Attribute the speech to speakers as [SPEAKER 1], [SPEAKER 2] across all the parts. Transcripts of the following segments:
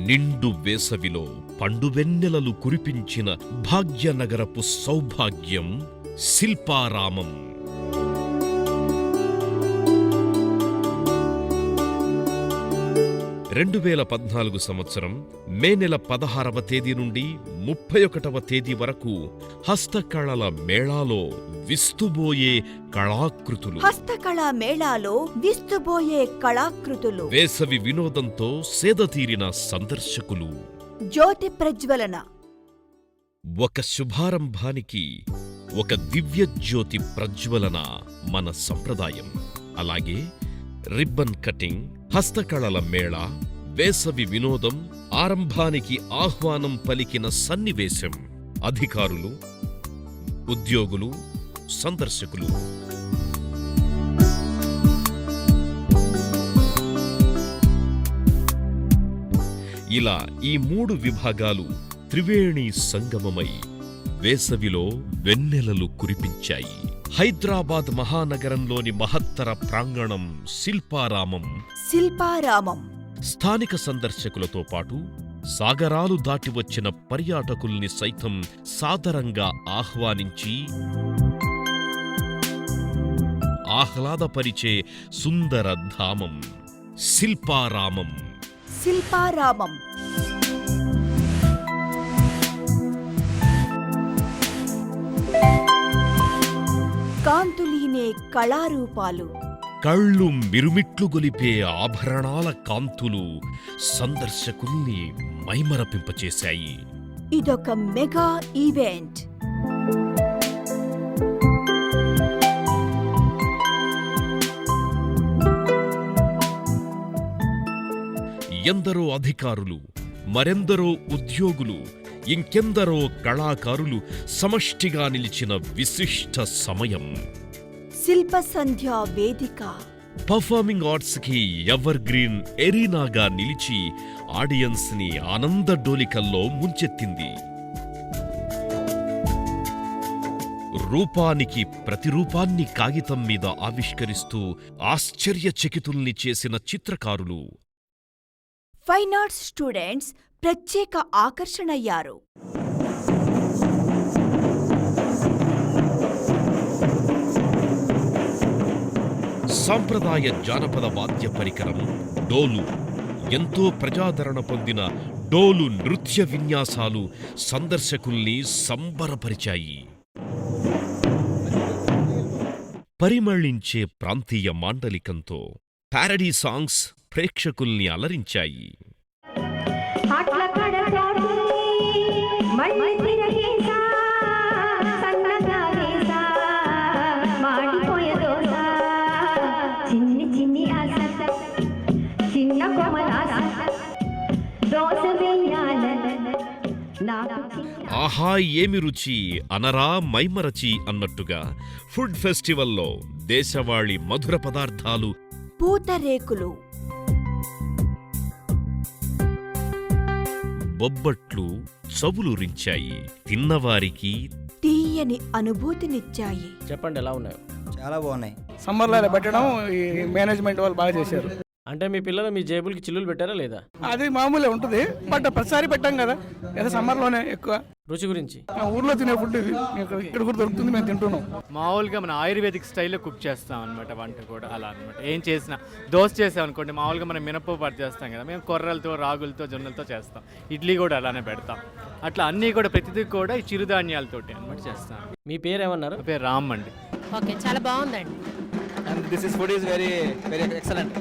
[SPEAKER 1] నిండు వేసవిలో పండువెన్నెలలు కురిపించిన భాగ్యనగరపు సౌభాగ్యం శిల్పారామం. సంవత్సరం మే నెల 16వ తేదీ నుండి 31వ తేదీ వరకు హస్తకళల మేళాలో విస్తుబోయే కళాకృతులు, వేసవి వినోదంతో సేదతీరిన సందర్శకులు,
[SPEAKER 2] జ్యోతి ప్రజ్వలన.
[SPEAKER 1] ఒక శుభారంభానికి ఒక దివ్య జ్యోతి ప్రజ్వలన మన సంప్రదాయం. అలాగే రిబ్బన్ కటింగ్, హస్తకళల మేళా, వేసవి వినోదం ఆరంభానికి ఆహ్వానం పలికిన సన్నివేశం. అధికారులు, ఉద్యోగులు, సందర్శకులు. ఇలా ఈ 3 విభాగాలు త్రివేణి సంగమమై వేసవిలో వెన్నెలలు కురిపించాయి. హైదరాబాద్ మహానగరంలోని మహత్తర ప్రాంగణం శిల్పారామం. స్థానిక సందర్శకులతో పాటు సాగరాలు దాటి వచ్చిన పర్యాటకుల్ని సైతం సాదరంగా ఆహ్వానించి ఆహ్లాదపరిచే సుందర ధామం శిల్పారామం.
[SPEAKER 2] కాంతులీనే కళారూపాలు,
[SPEAKER 1] కళ్ళు మిరుమిట్లు గొలిపే ఆభరణాల కాంతులు సందర్శకుల్ని మైమరపింపచేశాయి.
[SPEAKER 2] ఇదొక మెగా ఈవెంట్.
[SPEAKER 1] ఎందరో అధికారులు, మరెందరో ఉద్యోగులు, ఇంకెందరో కళాకారులు సమష్టిగా నిలిచిన విశిష్ట సమయం.
[SPEAKER 2] శిల్ప సంధ్యా వేదిక
[SPEAKER 1] పర్ఫార్మింగ్ ఆర్ట్స్ కి ఎవర్ గ్రీన్ ఎరీనాగా నిలిచి ఆడియన్స్ ని ఆనంద డోలికల్లో ముంచెత్తింది. రూపానికి ప్రతిరూపాన్ని కాగితం మీద ఆవిష్కరిస్తూ ఆశ్చర్యచకితుల్ని చేసిన చిత్రకారులు,
[SPEAKER 2] ఫైన్ ఆర్ట్స్ స్టూడెంట్స్ ప్రత్యేక ఆకర్షణయ్యారు.
[SPEAKER 1] సాంప్రదాయ జానపద వాద్య పరికరం డోలు. ఎంతో ప్రజాదరణ పొందిన డోలు నృత్య విన్యాసాలు సందర్శకుల్ని సంబరపరిచాయి. పరిమళించే ప్రాంతీయ మాండలికంతో ప్యారడీ సాంగ్స్ ప్రేక్షకుల్ని అలరించాయి. ఆహా ఏమి రుచి అనరా మైమరచి అన్నట్టుగా ఫుడ్ ఫెస్టివల్లో దేశవాళీ మధుర పదార్థాలు,
[SPEAKER 2] పూతరేకులు,
[SPEAKER 3] బొబ్బట్లు చవులూరించాయి. తిన్నవారికి
[SPEAKER 2] తీయని అనుభూతినిచ్చాయి.
[SPEAKER 4] చెప్పండి ఎలా ఉన్నాయో?
[SPEAKER 5] చాలా బాగున్నాయి.
[SPEAKER 6] సమ్మర్లో ఇలా పెట్టడం ఈ మేనేజ్మెంట్ వాళ్ళు బాగా చేశారు.
[SPEAKER 4] అంటే మీ పిల్లలు మీ జేబులకి చిల్లులు పెట్టారా లేదా?
[SPEAKER 6] అది మామూలే ఉంటుంది, బట్ ప్రతిసారి పెట్టాం కదా, ఏదో సమ్మర్లోనే ఎక్కువ.
[SPEAKER 4] రుచి గురించి
[SPEAKER 6] ఊర్లో తినే ఫుడ్ ఇది ఇక్కడ కూడా దొరుకుతుంది, మేము తింటున్నాం.
[SPEAKER 7] మామూలుగా మన ఆయుర్వేదిక్ స్టైల్లో కుక్ చేస్తాం అనమాట. వంట కూడా అలా అనమాట. ఏం చేసినా దోశ చేసాం అనుకోండి, మామూలుగా మనం మినపప్పు పట్టు చేస్తాం కదా, మేము కొర్రలతో, రాగులతో, జొన్నలతో చేస్తాం. ఇడ్లీ కూడా అలానే పెడతాం. అట్లా అన్నీ కూడా ప్రతిదీ కూడా ఈ చిరుధాన్యాలతోటి అనమాట చేస్తాం.
[SPEAKER 4] మీ పేరు ఏమన్నారు?
[SPEAKER 7] పేరు రామ్ అండి.
[SPEAKER 8] ఓకే, చాలా బాగుందండి.
[SPEAKER 5] And this is food is very excellent.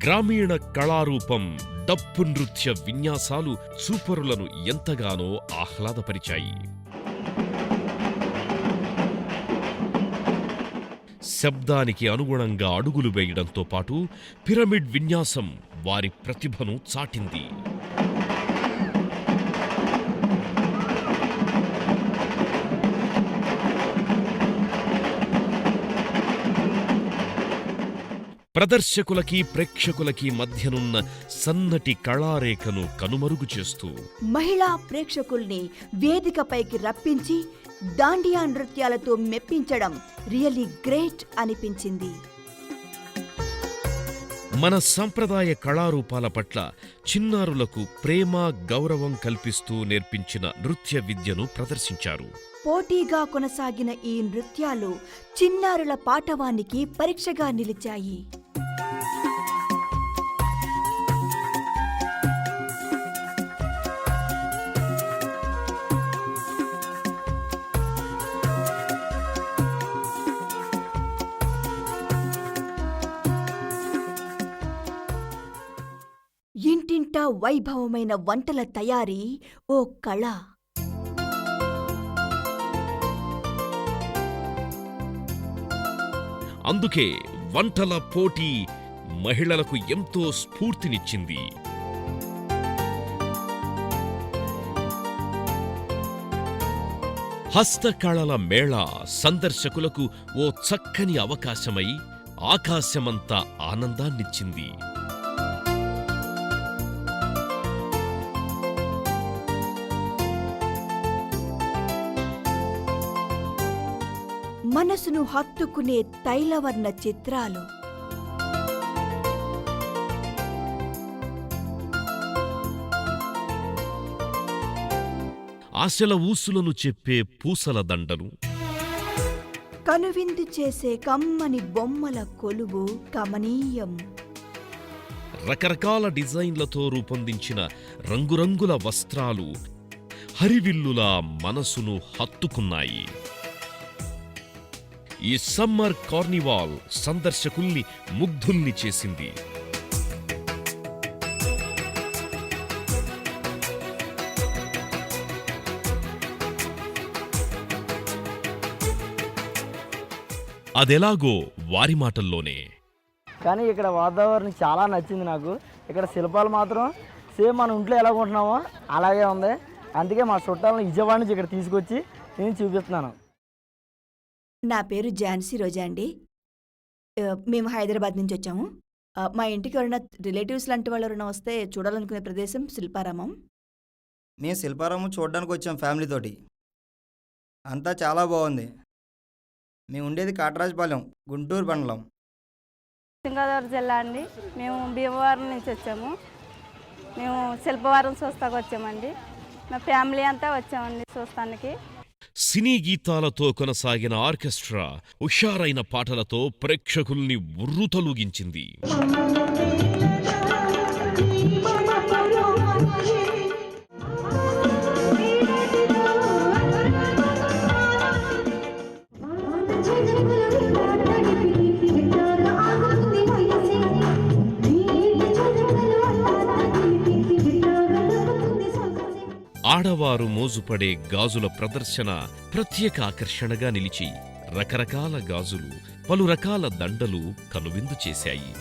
[SPEAKER 1] గ్రామీణ కళారూపం డప్పు నృత్య విన్యాసాలు చూపరులను ఎంతగానో ఆహ్లాదపరిచాయి. శబ్దానికి అనుగుణంగా అడుగులు వేయడంతో పాటు పిరమిడ్ విన్యాసం వారి ప్రతిభను చాటింది. ప్రదర్శకులకి ప్రేక్షకులకి మధ్యనున్న సన్నటి కళారేఖను కనుమరుగు చేస్తూ
[SPEAKER 2] మహిళా ప్రేక్షకుల్ని వేదికపైకి రప్పించి దాండియా నృత్యాలతో మెప్పించడం రియల్లీ గ్రేట్ అనిపించింది.
[SPEAKER 1] మన సంప్రదాయ కళారూపాల పట్ల చిన్నారులకు ప్రేమ, గౌరవం కల్పిస్తూ నేర్పించిన నృత్య విద్యను ప్రదర్శించారు.
[SPEAKER 2] పోటీగా కొనసాగిన ఈ నృత్యాలు చిన్నారుల పాటవానికి పరీక్షగా నిలిచాయి. ఇంటింటా వైభవమైన వంటల తయారీ ఓ కళ.
[SPEAKER 1] అందుకే వంటల పోటీ మహిళలకు ఎంతో స్ఫూర్తినిచ్చింది. హస్తకళల మేళా సందర్శకులకు ఓ చక్కని అవకాశమై ఆకాశమంతా ఆనందాన్నిచ్చింది.
[SPEAKER 2] మనసును హత్తుకునే తైలవర్ణ చిత్రాలు,
[SPEAKER 1] ఆశల ఊసులను చెప్పే పూసల దండలు,
[SPEAKER 2] కనువిందు చేసే కమ్మని బొమ్మల కొలువు కమనీయం.
[SPEAKER 1] రకరకాల డిజైన్లతో రూపొందించిన రంగురంగుల వస్త్రాలు హరివిల్లులా మనసును హత్తుకున్నాయి. ఈ సమ్మర్ కార్నివాల్ సందర్శకుల్ని ముగ్ధుల్ని చేసింది. అదెలాగో వారి మాటల్లోనే.
[SPEAKER 9] కానీ ఇక్కడ వాతావరణం చాలా నచ్చింది నాకు. ఇక్కడ శిల్పాలు మాత్రం సేమ్ మన ఇంట్లో ఎలా ఉంటున్నామో అలాగే ఉంది. అందుకే మా చుట్టాలను విజయవాడ నుంచి ఇక్కడ తీసుకొచ్చి నేను చూపిస్తున్నాను.
[SPEAKER 2] నా పేరు ఝాన్సీ రోజా అండి. మేము హైదరాబాద్ నుంచి వచ్చాము. మా ఇంటికి ఎవరైనా రిలేటివ్స్ లాంటి వాళ్ళు ఎవరైనా వస్తే చూడాలనుకునే ప్రదేశం శిల్పారామం.
[SPEAKER 5] మేము శిల్పారామం చూడడానికి వచ్చాం ఫ్యామిలీతోటి. అంతా చాలా బాగుంది. మేము ఉండేది కాటరాజపాలెం, గుంటూరు మండలం.
[SPEAKER 10] గోదావరి జిల్లా అండి. మేము భీమవరం నుంచి వచ్చాము. మేము శిల్పవరం చూస్తాకు వచ్చామండి. మా ఫ్యామిలీ అంతా వచ్చామండి చూస్తానికి.
[SPEAKER 1] సినీ గీతాలతో కొనసాగిన ఆర్కెస్ట్రా హుషారైన పాటలతో ప్రేక్షకుల్ని ఉర్రూతలూగించింది. ఆడవారు మోజుపడే గాజుల ప్రదర్శన ప్రత్యేక ఆకర్షణగా నిలిచి రకరకాల గాజులు, పలు రకాల దండలు కనువిందు చేశాయి.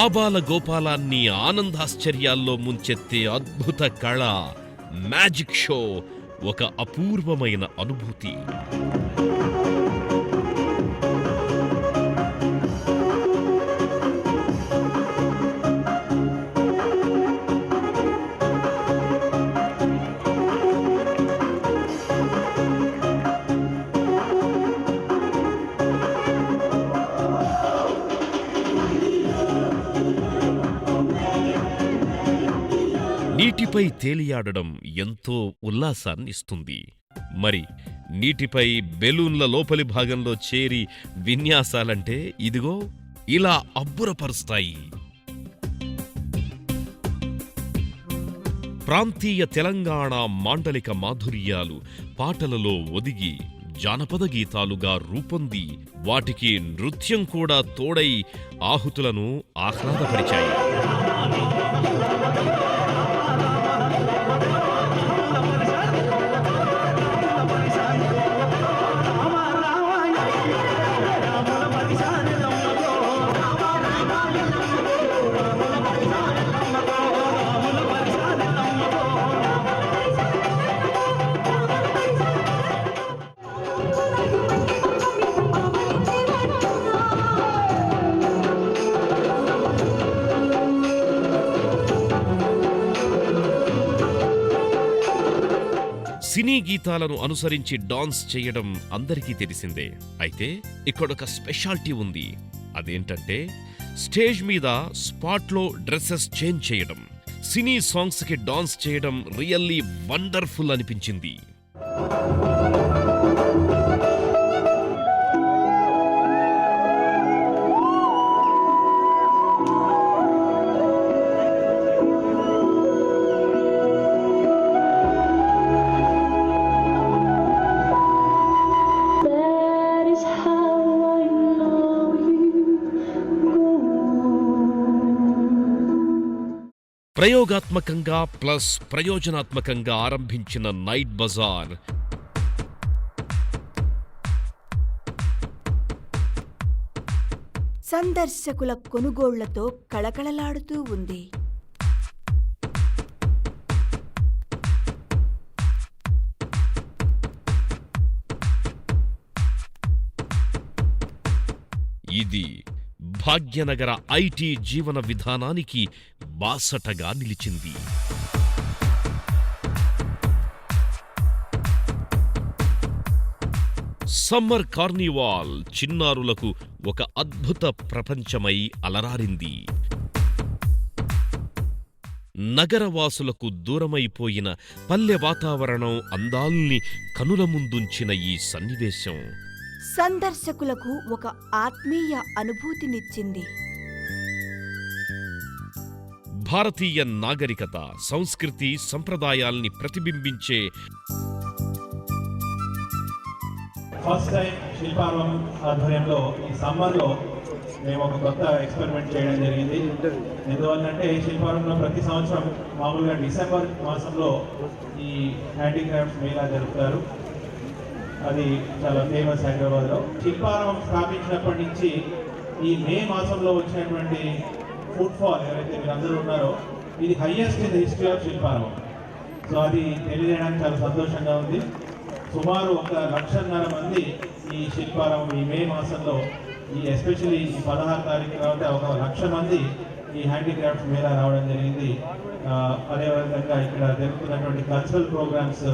[SPEAKER 1] ఆబాల గోపాలాన్ని ఆనందాశ్చర్యాల్లో ముంచెత్తే అద్భుత కళ మ్యాజిక్ షో ఒక అపూర్వమైన అనుభూతి. నీటిపై తేలియాడడం ఎంతో ఉల్లాసాన్నిస్తుంది. మరి నీటిపై బెలూన్ల లోపలి భాగంలో చేరి విన్యాసాలంటే ఇదిగో ఇలా అబ్బురపరుస్తాయి. ప్రాంతీయ తెలంగాణ మాండలిక మాధుర్యాలు పాటలలో ఒదిగి జానపద గీతాలుగా రూపొంది వాటికి నృత్యం కూడా తోడై ఆహుతులను ఆహ్లాదపరిచాయి. సినీ గీతాలను అనుసరించి డాన్స్ చేయడం అందరికీ తెలిసిందే. అయితే ఇక్కడొక స్పెషాలిటీ ఉంది. అదేంటంటే స్టేజ్ మీద స్పాట్లో డ్రెస్సెస్ చేంజ్ చేయడం, సినీ సాంగ్స్ కి డాన్స్ చేయడం రియల్లీ వండర్ఫుల్ అనిపించింది. ప్రయోగాత్మకంగా ప్లస్ ప్రయోజనాత్మకంగా ఆరంభించిన నైట్ బజార్
[SPEAKER 2] సందర్శకుల కొనుగోళ్లతో కళకళలాడుతూ ఉంది.
[SPEAKER 1] ఇది భాగ్యనగర ఐటీ జీవన విధానానికి బాసటగా నిలిచింది. సమ్మర్ కార్నివాల్ చిన్నారులకు ఒక అద్భుత ప్రపంచమై అలరారింది. నగరవాసులకు దూరమైపోయిన పల్లె వాతావరణం అందాల్ని కనుల ముందుంచిన ఈ సన్నివేశం
[SPEAKER 2] సందర్శకులకు ఒక ఆత్మీయ అనుభూతినిచ్చింది.
[SPEAKER 1] భారతీయ నాగరికత, సంస్కృతి, సంప్రదాయాల్ని ప్రతిబింబించే
[SPEAKER 11] ఫస్ట్ టైం శిల్పారామం ఆధ్వర్యంలో ఈ సమ్మర్లో మేము ఒక కొత్త ఎక్స్పెరిమెంట్ చేయడం జరిగింది. ఎందువల్లంటే శిల్పారామంలో ప్రతి సంవత్సరం మామూలుగా డిసెంబర్ మాసంలో ఈ హ్యాండీక్రాఫ్ట్స్ మేళా జరుపుతారు. అది చాలా ఫేమస్ హైదరాబాద్లో. శిల్పారామం స్థాపించినప్పటి నుంచి ఈ మే మాసంలో వచ్చినటువంటి ఫుట్ఫాల్ ఎవరైతే మీరు అందరూ ఉన్నారో ఇది highest in the history of Shilparamam. So అది తెలియజేయడానికి చాలా సంతోషంగా ఉంది. సుమారు 1,00,000 మంది ఈ శిల్పారామం ఈ మే మాసంలో ఈ ఎస్పెషల్లీ ఈ 16 తారీఖు కాబట్టి 1,00,000 మంది ఈ హ్యాండీక్రాఫ్ట్స్ మేళా రావడం జరిగింది. అదేవిధంగా ఇక్కడ జరుగుతున్నటువంటి కల్చరల్ ప్రోగ్రామ్స్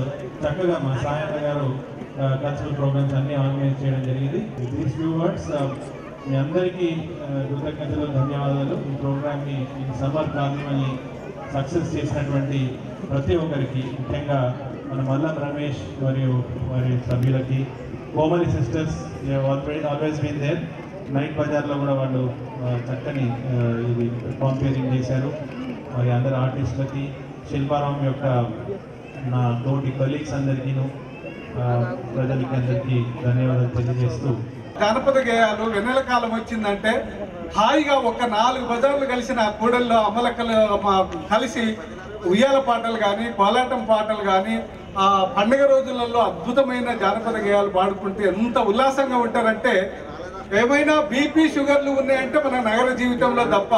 [SPEAKER 11] చక్కగా మా సాయన్న గారు కల్చరల్ ప్రోగ్రామ్స్ అన్ని ఆర్గనైజ్ చేయడం జరిగింది. దీస్ ఫ్యూ వర్డ్స్ మీ అందరికీ కృతజ్ఞతలు, ధన్యవాదాలు. ఈ ప్రోగ్రామ్ని ఈ సమ్మర్ కార్నివల్ని సక్సెస్ చేసినటువంటి ప్రతి ఒక్కరికి, ముఖ్యంగా మన మల్లం రమేష్ మరియు వారి సభ్యులకి, Komali sisters always been there. Night బజార్లో కూడా వాళ్ళు చక్కని ఇది కాంపేరింగ్ చేశారు. మరి అందరు ఆర్టిస్టులకి, శిల్పారామం యొక్క నా తోటి కొలీగ్స్ అందరికీను, ప్రజలకి అందరికీ ధన్యవాదాలు తెలియజేస్తూ,
[SPEAKER 6] జానపద గేయాలు వెన్నెల కాలం వచ్చిందంటే హాయిగా ఒక 4 బజార్లు కలిసిన కూడల్లో అమ్మలక్కలు కలిసి ఉయ్యాల పాటలు కానీ, కోలాటం పాటలు కానీ, ఆ పండుగ రోజులలో అద్భుతమైన జానపద గేయాలు పాడుకుంటే ఎంత ఉల్లాసంగా ఉంటారంటే, ఏమైనా బీపీ షుగర్లు ఉన్నాయంటే మన నగర జీవితంలో తప్ప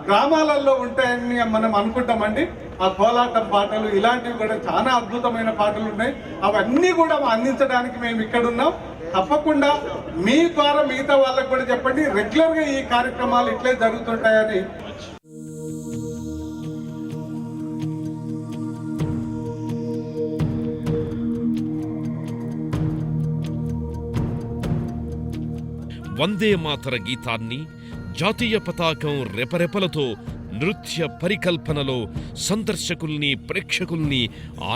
[SPEAKER 6] గ్రామాలలో ఉంటాయని మనం అనుకుంటామండి. ఆ కోలాటం పాటలు ఇలాంటివి కూడా చాలా అద్భుతమైన పాటలు ఉన్నాయి. అవన్నీ కూడా అందించడానికి మేము ఇక్కడ ఉన్నాం. తప్పకుండా మీ ద్వారా మిగతా వాళ్ళకు కూడా చెప్పండి. రెగ్యులర్గా ఈ కార్యక్రమాలు ఇట్లే జరుగుతుంటాయని.
[SPEAKER 1] వందే మాతర గీతాన్ని, జాతీయ పతాకం రెపరెపలతో, నృత్య పరికల్పనలో సందర్శకుల్ని, ప్రేక్షకుల్ని